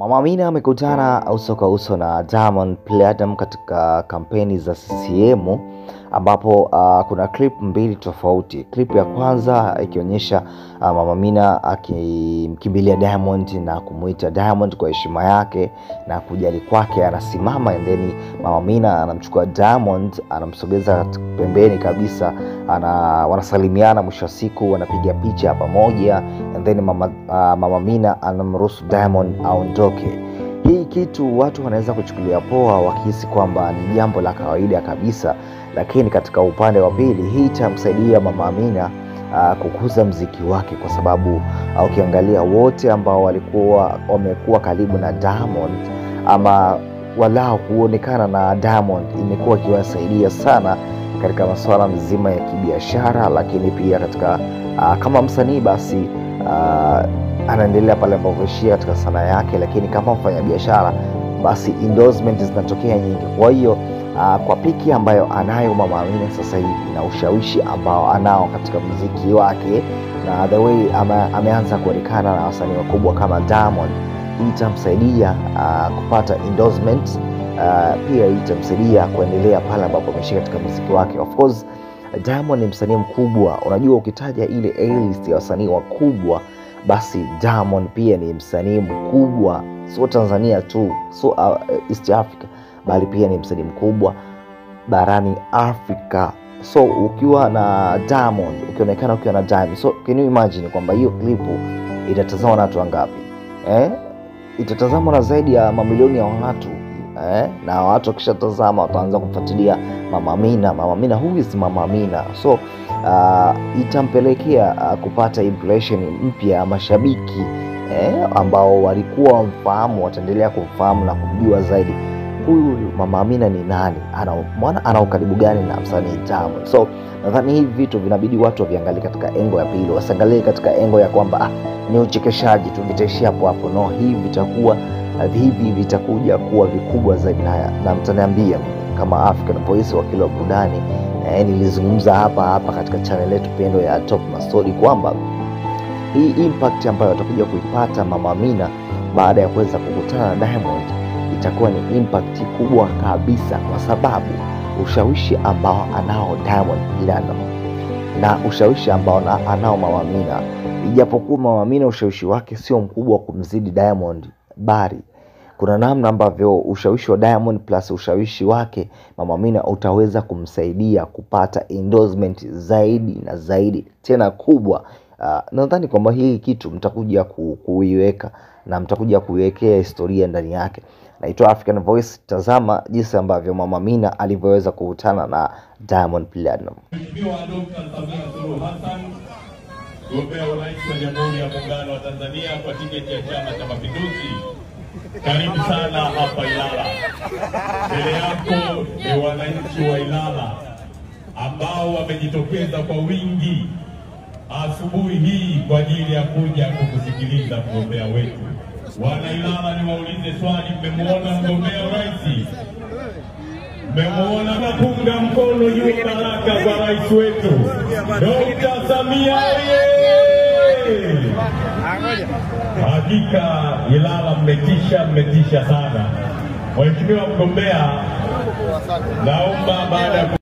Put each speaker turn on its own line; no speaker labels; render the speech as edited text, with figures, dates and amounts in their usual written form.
Mama Amina amekutana uso kwa uso na Diamond Platnumz katika kampeni za CCM ambapo kuna clip mbili tofauti. Clip ya kwanza ikionyesha Mama Amina akimkimbilia Diamond na kumuita Diamond kwa heshima yake na kujali kwake, anasimama and then Mama Amina anamchukua Diamond, anamsogeza pembeni kabisa, wanasalimiana, mwisho wa siku wanapiga picha pamoja and then Mama Amina anamruhusu Diamond aondoke. Hii kitu watu wanaweza kuchukulia poa wakihisi kwamba ni jambo la kawaida kabisa, lakini katika upande wa pili hii itamsaidia Mama Amina kukuza mziki wake, kwa sababu ukiangalia wote ambao wamekuwa karibu na Diamond ama walao kuonekana na Diamond imekuwa ikiwasaidia sana katika masuala mzima ya kibiashara, lakini pia katika kama msanii basi anaendelea pale ambapo ishia katika sanaa yake, lakini kama mfanyabiashara basi endorsement zinatokea nyingi. Kwa hiyo kwa piki ambayo anayo Mama Amina sasa hivi na ushawishi ambao anao katika muziki wake na the way ameanza kuonekana na wasanii wakubwa kama Diamond, itamsaidia kupata endorsement, pia itamsaidia kuendelea pale ambapo ameshika katika muziki wake. Of course Diamond ni msanii mkubwa, unajua ukitaja ile A-list ya wasanii wakubwa basi Diamond pia ni msanii mkubwa, sio Tanzania tu, so East Africa, bali pia ni msanii mkubwa barani Afrika. So ukiwa na Diamond, ukionekana ukiwa na Diamond, so can you imagine kwamba hiyo clip itatazamwa na watu wangapi? Itatazamwa na zaidi ya mamilioni ya watu. Na watu wakishatazama wataanza kufuatilia Mama Amina. Mama Amina, who is Mama Amina? So itampelekea kupata impression mpya ya mashabiki ambao walikuwa wamfahamu, wataendelea kumfahamu na kumjua zaidi huyu Mama Amina ni nani, ana ukaribu gani na msanii Diamond. So nadhani hivi vitu vinabidi watu waviangalie katika engo ya pili, wasiangalie katika engo ya kwamba ni uchekeshaji tu, vitaishia hapo hapo. No, hivi vitakuja kuwa vikubwa zaidi, na mtaniambia kama African Voice wa Kilo Burudani. Nilizungumza hapa katika channel yetu pendo ya Top Mastori kwamba hii impact ambayo atakuja kuipata Mama Amina baada ya kuweza kukutana na Diamond itakuwa ni impact kubwa kabisa, kwa sababu ushawishi ambao anao Diamond Platnumz na ushawishi ambao anao Mama Amina, ijapokuwa Mama Amina ushawishi wake sio mkubwa kumzidi Diamond, bali kuna namna ambavyo ushawishi wa Diamond plus ushawishi wake Mama Amina utaweza kumsaidia kupata endorsement zaidi na zaidi tena kubwa. Nadhani kwamba hii kitu mtakuja kuiweka na mtakuja kuiwekea historia ndani yake. Naitwa African Voice, tazama jinsi ambavyo Mama Amina alivyoweza kukutana na Diamond Platnumz.
Mheshimiwa Dr. Samia Suluhu Hassan, mgombea urais wa Jamhuri ya Muungano wa Tanzania kwa tiketi ya Chama cha Mapinduzi, karibu sana hapa Ilala. Mbele yako ni wananchi wa Ilala ambao wamejitokeza kwa wingi asubuhi hii kwa ajili ya kuja kukusikiliza mgombea wetu. Wana Ilala, niwaulize swali, mmemuona mgombea urais? Mmemuona napunga mkono juu baraka kwa rais wetu Dr. Samia? Hakika Ilala mmetisha sana. Mheshimiwa mgombea, naomba baada